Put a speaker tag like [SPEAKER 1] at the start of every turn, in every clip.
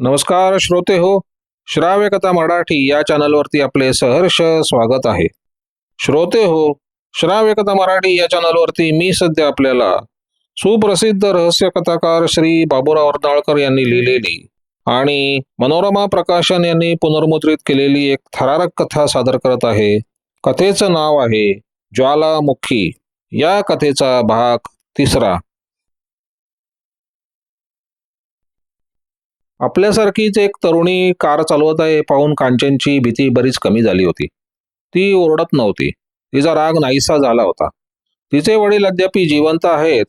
[SPEAKER 1] नमस्कार श्रोते हो. श्राव्य कथा मराठी या चॅनलवरती आपले सहर्ष स्वागत आहे. श्रोते हो, श्राव्य कथा मराठी या चॅनलवरती मी सध्या आपल्याला सुप्रसिद्ध रहस्य कथाकार श्री बाबूराव अर्नाळकर यांनी लिहिलेली आणि मनोरमा प्रकाशन यांनी पुनर्मुद्रित केलेली एक थरारक कथा सादर करत आहे. कथेचं नाव आहे ज्वालामुखी. या कथेचा भाग 3. आपल्यासारखीच एक तरुणी कार चालवत आहे पाहून कांचनची भीती बरीच कमी झाली होती. ती ओरडत नव्हती. तिचा राग नाहीसा झाला होता. तिचे वडील अद्यापि जिवंत आहेत.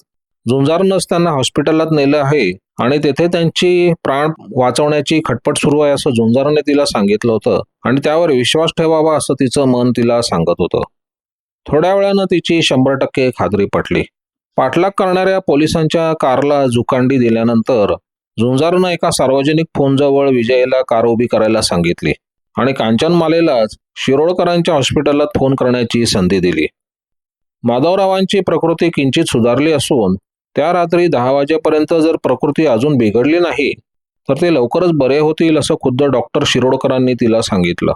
[SPEAKER 1] झुंजारनंच त्यांना हॉस्पिटलात नेलं आहे आणि तेथे त्यांची प्राण वाचवण्याची खटपट सुरू आहे असं झुंजारने तिला सांगितलं होतं आणि त्यावर विश्वास ठेवावा असं तिचं मन तिला सांगत होतं. थोड्या वेळानं तिची 100% खात्री पटली. पाठलाग करणाऱ्या पोलिसांच्या कारला जुकांडी दिल्यानंतर झुंजारनं एका सार्वजनिक फोनजवळ विजयला कार उभी करायला सांगितली आणि कांचनमालेलाच शिरोडकरांच्या हॉस्पिटलात फोन करण्याची संधी दिली. माधवरावांची प्रकृती किंचित सुधारली असून त्या रात्री 10 वाजेपर्यंत जर प्रकृती अजून बिघडली नाही तर ते लवकरच बरे होतील असं खुद्द डॉक्टर शिरोडकरांनी तिला सांगितलं.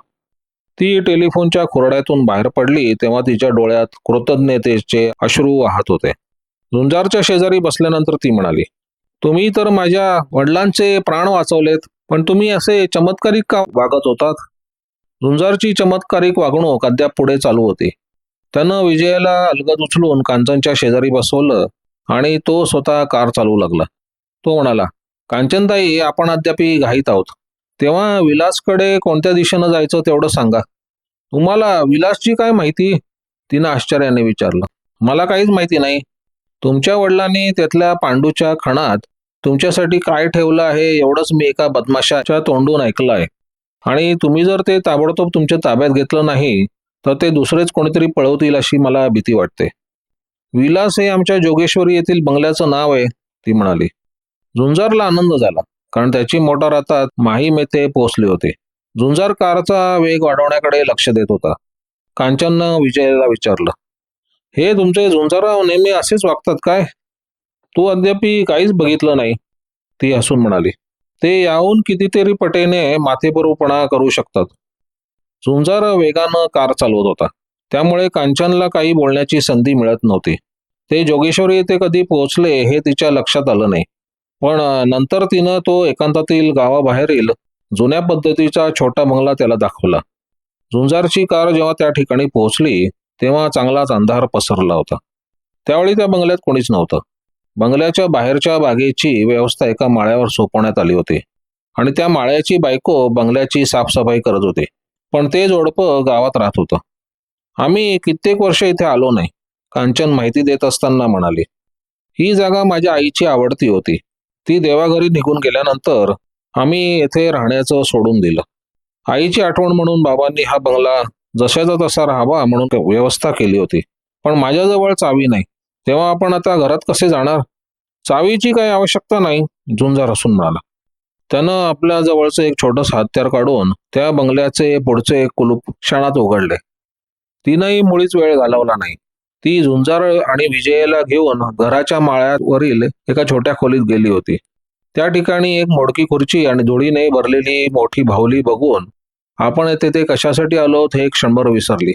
[SPEAKER 1] ती टेलिफोनच्या खुरड्यातून बाहेर पडली तेव्हा तिच्या डोळ्यात कृतज्ञतेचे अश्रू वाहत होते. झुंजारच्या शेजारी बसल्यानंतर ती म्हणाली, तुम्ही तर माझ्या वडिलांचे प्राण वाचवलेत, पण तुम्ही असे चमत्कारिक का वागत होतात? झुंजारची चमत्कारिक वागणूक अद्याप पुढे चालू होती. त्यानं विजयाला अलगद उचलून कांचनच्या शेजारी बसवलं आणि तो स्वतः कार चालवू लागला. तो म्हणाला, कांचनताई, आपण अद्यापि घाईत आहोत. तेव्हा विलासकडे कोणत्या दिशेनं जायचं तेवढं सांगा. तुम्हाला विलासची काय माहिती? तिनं आश्चर्याने विचारलं. मला काहीच माहिती नाही. तुमच्या वडिलांनी त्यातल्या पांडूच्या खणात तुमच्यासाठी काय ठेवलं आहे एवढंच मी एका बदमाशाच्या तोंडून ऐकलं आहे. आणि तुम्ही जर ते ताबडतोब तुमच्या ताब्यात घेतलं नाही तर ते दुसरेच कोणीतरी पळवतील अशी मला भीती वाटते. विलास हे आमच्या जोगेश्वरी येथील बंगल्याचं नाव आहे, ती म्हणाली. झुंजारला आनंद झाला कारण त्याची मोटार आता माहीम येथे पोहोचली होती. झुंजार कारचा वेग वाढवण्याकडे लक्ष देत होता. कांचननं विजयला विचारलं, हे तुमचे झुंजारराव नेहमी असेच वागतात काय? तू अद्यापि काहीच बघितलं नाही, ती हसून म्हणाली. ते याहून कितीतरी पटीने माथेपरूपणा करू शकतात. झुंजार वेगानं कार चालवत होता त्यामुळे कांचनला काही बोलण्याची संधी मिळत नव्हती. ते जोगेश्वरी येथे कधी पोहोचले हे तिच्या लक्षात आलं नाही, पण नंतर तिनं तो एकांतातील गावाबाहेरील जुन्या पद्धतीचा छोटा बंगला त्याला दाखवला. झुंजारची कार जेव्हा त्या ठिकाणी पोहोचली तेव्हा चांगलाच अंधार पसरला होता. त्यावेळी त्या बंगल्यात कोणीच नव्हतं. बंगल्याच्या बाहेरच्या बागेची व्यवस्था एका माळ्यावर सोपवण्यात आली होती आणि त्या माळ्याची बायको बंगल्याची साफसफाई करत होती. पण ते जोडपं गावात राहत होतं. आम्ही कित्येक वर्ष इथे आलो नाही, कांचन माहिती देत असताना म्हणाली. ही जागा माझ्या आईची आवडती होती. ती देवाघरी निघून गेल्यानंतर आम्ही येथे राहण्याचं सोडून दिलं. आईची आठवण म्हणून बाबांनी हा बंगला जशाचा तसा राहावा म्हणून व्यवस्था केली होती. पण माझ्याजवळ चावी नाही, तेव्हा आपण आता घरात कसे जाणार? चावीची काही आवश्यकता नाही, झुंजार हसून म्हणाला. त्यानं आपल्या जवळचं एक छोटंसं हत्यार काढून त्या बंगल्याचे पुढचे कुलूप क्षणात उघडले. तिनंही मुळीच वेळ घालवला नाही. ती झुंजार आणि विजयाला घेऊन घराच्या माळ्यावरील एका छोट्या खोलीत गेली होती. त्या ठिकाणी एक मोडकी खुर्ची आणि धुळीने भरलेली मोठी बाहुली बघून आपण येथे ते कशासाठी आलो हे क्षणभर विसरली.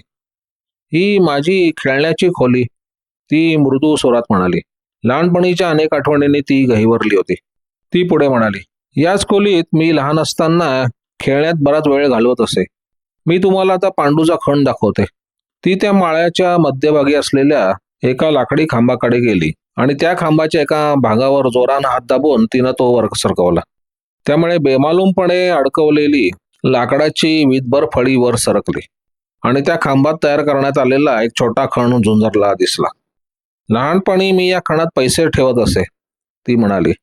[SPEAKER 1] ही माझी खेळण्याची खोली, ती मृदू स्वरात म्हणाली. लहानपणीच्या अनेक आठवणींनी ती गहिवरली होती. ती पुढे म्हणाली, याच खोलीत मी लहान असताना खेळण्यात बराच वेळ घालवत असे. मी तुम्हाला आता पांडूचा खण दाखवते. ती त्या माळ्याच्या मध्यभागी असलेल्या एका लाकडी खांबाकडे गेली आणि त्या खांबाच्या एका भागावर जोरानं हात दाबून तिनं तो वर सरकवला. त्यामुळे बेमालूमपणे अडकवलेली लाकडाची वीतभर फळी वर सरकली आणि त्या खांबात तयार करण्यात आलेला एक छोटा खण झुंजारला दिसला. लहानपणी मी या खणात पैसे ठेवत असे, ती म्हणाली.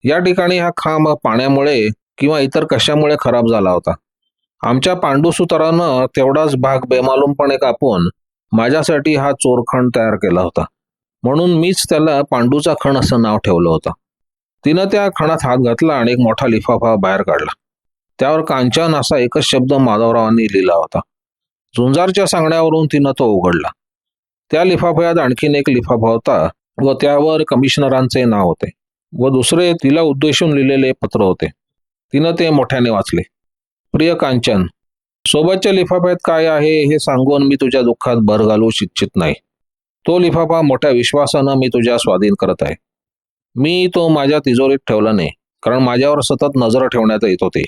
[SPEAKER 1] या ठिकाणी हा खांब पाण्यामुळे किंवा इतर कशामुळे खराब झाला होता. आमच्या पांडू सुतारानं तेवढाच भाग बेमालूमपणे कापून माझ्यासाठी हा चोरखण तयार केला होता, म्हणून मीच त्याला पांडूचा खण असं नाव ठेवलं होतं. तिनं त्या खणात हात घातला आणि एक मोठा लिफाफा बाहेर काढला. त्यावर कांचन असा एकच शब्द माधवरावांनी लिहिला होता. झुंजारच्या सांगण्यावरून तिनं तो उघडला. त्या लिफाफ्यात आणखीन एक लिफाफा होता व त्यावर कमिशनरांचे नाव होते व दुसरे तिला उद्देशून लिहिलेले पत्र होते. तिनं ते मोठ्याने वाचले. प्रिय कांचन, सोबतच्या लिफाफ्यात काय आहे हे सांगून मी तुझ्या दुःखात भर घालू इच्छित नाही. तो लिफाफा मोठ्या विश्वासानं मी तुझ्या स्वाधीन करत आहे. मी तो माझ्या तिजोरीत ठेवला नाही, कारण माझ्यावर सतत नजर ठेवण्यात येत होती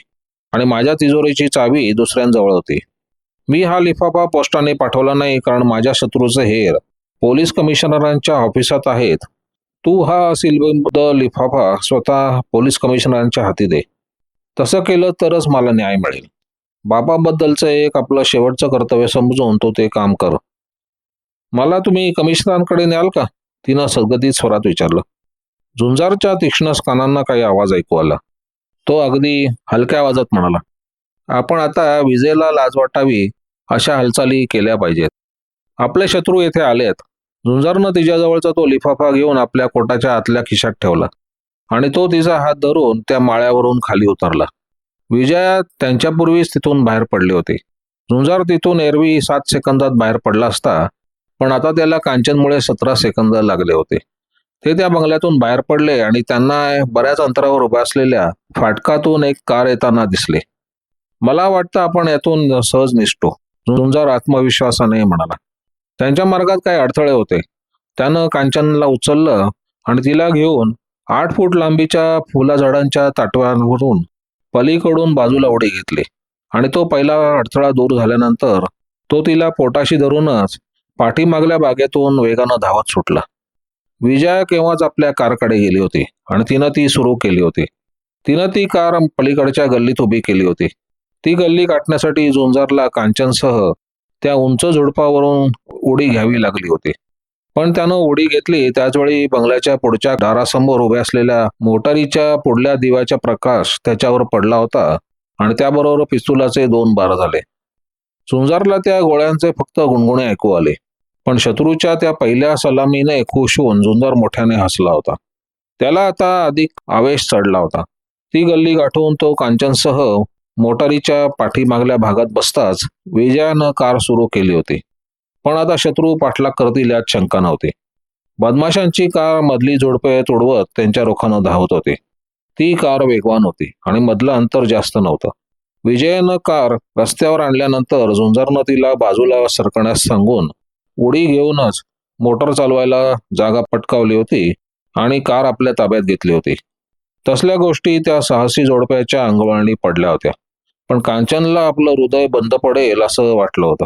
[SPEAKER 1] आणि माझ्या तिजोरीची चावी दुसऱ्यांजवळ होती. मी हा लिफाफा पोस्टाने पाठवला नाही, कारण माझ्या शत्रूचे हेर पोलीस कमिशनरांच्या ऑफिसात आहेत. तू हा सीलबंद लिफाफा स्वतः पोलीस कमिशनरांच्या हाती दे. तसं केलं तरच मला न्याय मिळेल. बाबाबद्दलचं एक आपलं शेवटचं कर्तव्य समजून तो ते काम कर. मला तुम्ही कमिशनरांकडे न्याल का? तिनं सद्गतीत स्वरात विचारलं. झुंजारच्या तीक्ष्ण कानांना काही आवाज ऐकू आला. तो अगदी हलक्या आवाजात म्हणाला, आपण आता विजेला लाज वाटावी अशा हालचाली केल्या पाहिजेत. आपले शत्रू येथे आलेत. झुंजारनं तिच्याजवळचा तो लिफाफा घेऊन आपल्या कोटाच्या आतल्या खिशात ठेवला आणि तो तिचा हात धरून त्या माळ्यावरून खाली उतरला. विजया त्यांच्यापूर्वीच तिथून बाहेर पडले होते. झुंजार तिथून एरवी 7 सेकंदात बाहेर पडला असता, पण आता त्याला कांचनमुळे 17 सेकंद लागले होते. ते त्या बंगल्यातून बाहेर पडले आणि त्यांना बऱ्याच अंतरावर उभ्या असलेल्या फाटकातून एक कार येताना दिसले. मला वाटतं आपण यातून सहज निसटू, झुंजार आत्मविश्वासाने म्हणाला. त्यांच्या मार्गात काही अडथळे होते. त्यानं कांचनला उचललं आणि तिला घेऊन 8 फूट लांबीच्या फुलाझाडांच्या ताटव्यांवरून पलीकडून बाजूला उडी घेतली आणि तो पहिला अडथळा दूर झाल्यानंतर तो तिला पोटाशी धरूनच पाठीमागल्या बागेतून वेगानं धावत सुटला. विजया केव्हाच आपल्या कारकडे गेली होती आणि तिनं ती सुरू केली होती. तिनं ती कार पलीकडच्या गल्लीत उभी केली होती. ती गल्ली गाठण्यासाठी झुंजारला कांचनसह त्या उंच झुडपावरून उडी घ्यावी लागली होती. पण त्यानं उडी घेतली त्याचवेळी बंगल्याच्या पुढच्या दारासमोर उभ्या असलेल्या मोटारीच्या पुढल्या दिव्याचा प्रकाश त्याच्यावर पडला होता आणि त्याबरोबर पिस्तुलाचे 2 बार झाले. झुंजारला त्या गोळ्यांचे फक्त गुणगुणे ऐकू आले, पण शत्रूच्या त्या पहिल्या सलामीने खुश होऊन झुंजार मोठ्याने हसला होता. त्याला आता अधिक आवेश चढला होता. ती गल्ली गाठून तो कांचनसह मोटारीच्या पाठीमागल्या भागात बसताच विजयानं कार सुरू केली होती. पण आता शत्रू पाठलाग करतील यात शंका नव्हती. बदमाशांची कार मधली झुडपे तुडवत त्यांच्या रोखानं धावत होती. ती कार वेगवान होती आणि मधलं अंतर जास्त नव्हतं. विजयानं कार रस्त्यावर आणल्यानंतर झुंजारनं तिला बाजूला सरकण्यास सांगून उडी घेऊनच मोटर चालवायला जागा पटकावली होती आणि कार आपल्या ताब्यात घेतली होती. तसल्या गोष्टी त्या साहसी जोडप्याच्या अंगवळणी पडल्या होत्या, पण कांचनला आपलं हृदय बंद पडेल असं वाटलं होतं.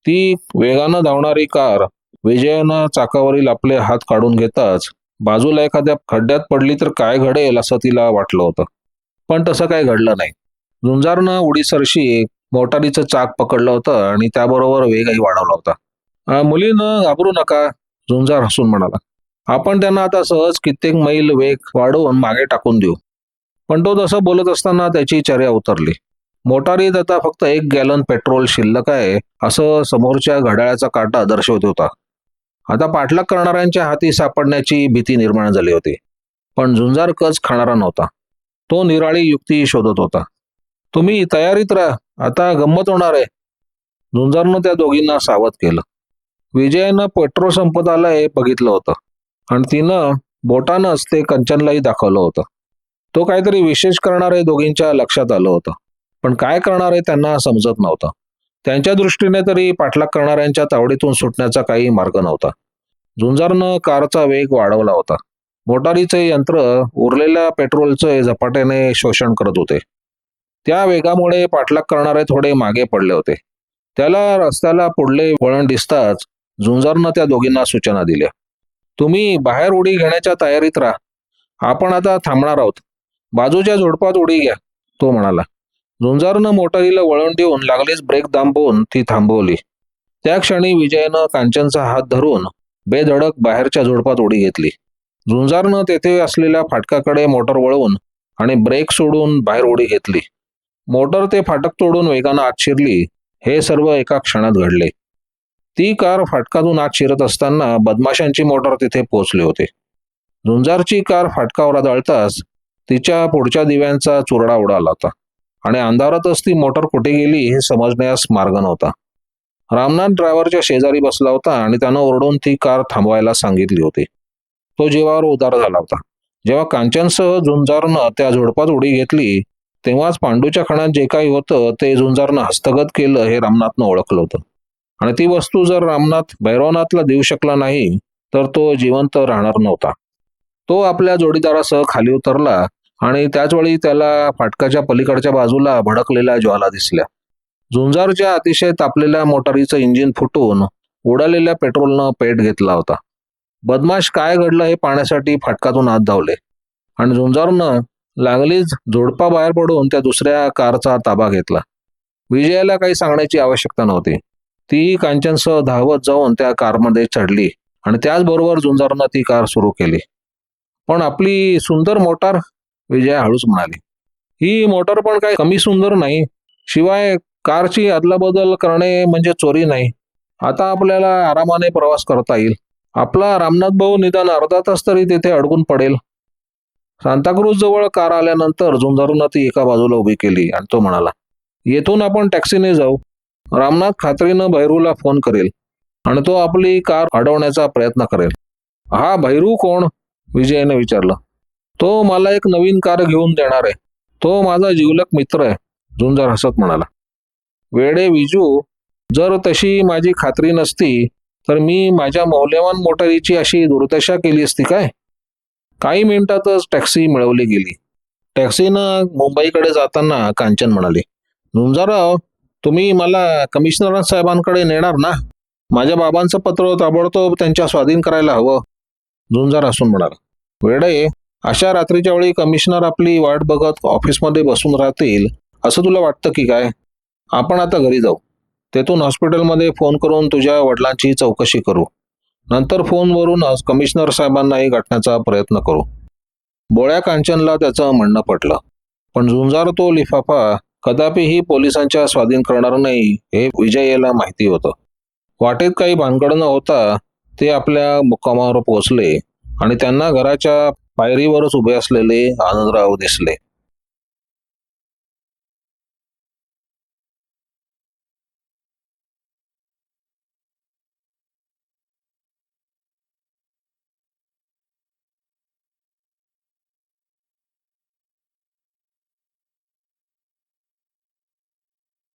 [SPEAKER 1] ती वेगानं धावणारी कार विजयानं चाकावरील आपले हात काढून घेताच बाजूला एखाद्या खड्ड्यात पडली तर काय घडेल असं तिला वाटलं होतं, पण तसं काही घडलं नाही. झुंजारनं उडीसरशी मोटारीचं चाक पकडलं होतं आणि त्याबरोबर वेगही वाढवला होता. मुलीनं घाबरू नका, झुंजार हसून म्हणाला. आपण त्यांना आता सहज कित्येक मैल वेग वाढवून मागे टाकून देऊ. पण तो तसं बोलत असताना त्याची चर्या उतरली. मोटारीत आता फक्त 1 गॅलन पेट्रोल शिल्लक आहे असं समोरच्या घड्याळाचा काटा दर्शवत होता. आता पाठलाग करणाऱ्यांच्या हाती सापडण्याची भीती निर्माण झाली होती, पण झुंजार कच खाणारा नव्हता. तो निराळी युक्ती शोधत होता. तुम्ही तयारीत राहा, आता गंमत होणार आहे, झुंजारनं त्या दोघींना सावध केलं. विजयानं पेट्रोल संपत आलं हे बघितलं होतं आणि तिनं बोटानंच ते कंचनलाही दाखवलं होतं. तो काहीतरी विशेष करणार आहे दोघींच्या लक्षात आलं होतं, पण काय करणार आहे त्यांना समजत नव्हतं. त्यांच्या दृष्टीने तरी पाठलाग करणाऱ्यांच्या तावडीतून सुटण्याचा काही मार्ग नव्हता. झुंजारनं कारचा वेग वाढवला होता. मोटारीचे यंत्र उरलेल्या पेट्रोलचे झपाट्याने शोषण करत होते. त्या वेगामुळे पाठलाग करणारे थोडे मागे पडले होते. त्याला रस्त्याला पुढले वळण दिसताच झुंजारनं त्या दोघींना सूचना दिल्या. तुम्ही बाहेर उडी घेण्याच्या तयारीत राहा, आपण आता थांबणार आहोत. बाजूच्या झुडपात उडी घ्या, तो म्हणाला. झुंजारनं मोटारीला वळण देऊन लागलीच ब्रेक दाबून ती थांबवली. त्या क्षणी विजयनं कांचनचा हात धरून बेधडक बाहेरच्या झुडपात उडी घेतली. झुंजारनं तेथे असलेल्या फाटकाकडे मोटर वळवून आणि ब्रेक सोडून बाहेर उडी घेतली. मोटर ते फाटक तोडून वेगानं आत शिरली. हे सर्व एका क्षणात घडले. ती कार फाटकातून आत शिरत असताना बदमाशांची मोटर तिथे पोहोचली होती. झुंजारची कार फाटकावर आदळताच तिच्या पुढच्या दिव्यांचा चुरडा उडाला होता आणि अंधारातच ती मोटर कुठे गेली हे समजण्यास मार्ग नव्हता. रामनाथ ड्रायव्हरच्या शेजारी बसला होता आणि त्यानं ओरडून ती कार थांबवायला सांगितली होती. तो जीवावर उदार झाला होता. जेव्हा कांचनसह झुंजारनं त्या झुडपात उडी घेतली तेव्हाच पांडूच्या खणात जे काही होतं ते झुंजारनं हस्तगत केलं हे रामनाथनं ओळखलं होतं. आणि ती वस्तू जर रामनाथ भैरवनाथला देऊ शकला नाही तर तो जिवंत राहणार नव्हता. तो आपल्या जोडीदारासह खाली उतरला आणि त्याच वेळी त्याला फाटकाच्या पलीकडच्या बाजूला भडकलेल्या ज्वाला दिसल्या. झुंजारच्या अतिशय तापलेल्या मोटारीचं इंजिन फुटून उडालेल्या पेट्रोलनं पेट घेतला होता. बदमाश काय घडलं हे पाहण्यासाठी फाटकातून आत धावले आणि झुंजारनं लागलीच झोडपा बाहेर पडून त्या दुसऱ्या कारचा ताबा घेतला. विजयाला काही सांगण्याची आवश्यकता नव्हती. ती कांचनसह धावत जाऊन त्या कारमध्ये चढली आणि त्याचबरोबर झुंजारनं ती कार सुरू केली. पण आपली सुंदर मोटार, विजया हळूच म्हणाली. ही मोटार पण काही कमी सुंदर नाही. शिवाय कारची अदलाबदल करणे म्हणजे चोरी नाही. आता आपल्याला आरामाने प्रवास करता येईल. आपला रामनाथ भाऊ निदान अर्धा तास तरी तिथे अडकून पडेल. सांताक्रूज जवळ कार आल्यानंतर झुंजारनं ती एका बाजूला उभी केली आणि तो म्हणाला, येथून आपण टॅक्सीने जाऊ. रामनाथ खात्रीनं भैरूला फोन करेल आणि तो आपली कार अडवण्याचा प्रयत्न करेल. हा भैरू कोण? विजयने विचारलं. तो मला एक नवीन कार घेऊन देणार आहे. तो माझा जिवलग मित्र आहे, झुंजार हसत म्हणाला. वेडे विजू, जर तशी माझी खात्री नसती तर मी माझ्या मौल्यवान मोटारीची अशी दुर्दशा केली असती काय? काही मिनिटातच टॅक्सी मिळवली गेली. टॅक्सीनं मुंबईकडे जाताना कांचन म्हणाली, झुंजारराव, तुम्ही मला कमिशनर साहेबांकडे नेणार ना? माझ्या बाबांचं पत्र ताबडतोब त्यांच्या स्वाधीन करायला हवं. झुंजार हसून म्हणाला, वेडे, अशा रात्रीच्या वेळी कमिशनर आपली वाट बघत ऑफिसमध्ये बसून राहतील असं तुला वाटतं की काय? आपण आता घरी जाऊ. तेथून हॉस्पिटलमध्ये फोन करून तुझ्या वडिलांची चौकशी करू. नंतर फोनवरूनच कमिशनर साहेबांनाही गाठण्याचा प्रयत्न करू. बोळ्या कांचनला त्याचं म्हणणं पटलं. पण झुंजार तो लिफाफा कदापिही पोलिसांच्या स्वाधीन करणार नाही हे विजयला माहिती होतं. वाटेत काही भानगड न होता ते आपल्या मुक्कामावर पोहोचले आणि त्यांना घराच्या पायरीवरच उभे असलेले आनंदराव दिसले.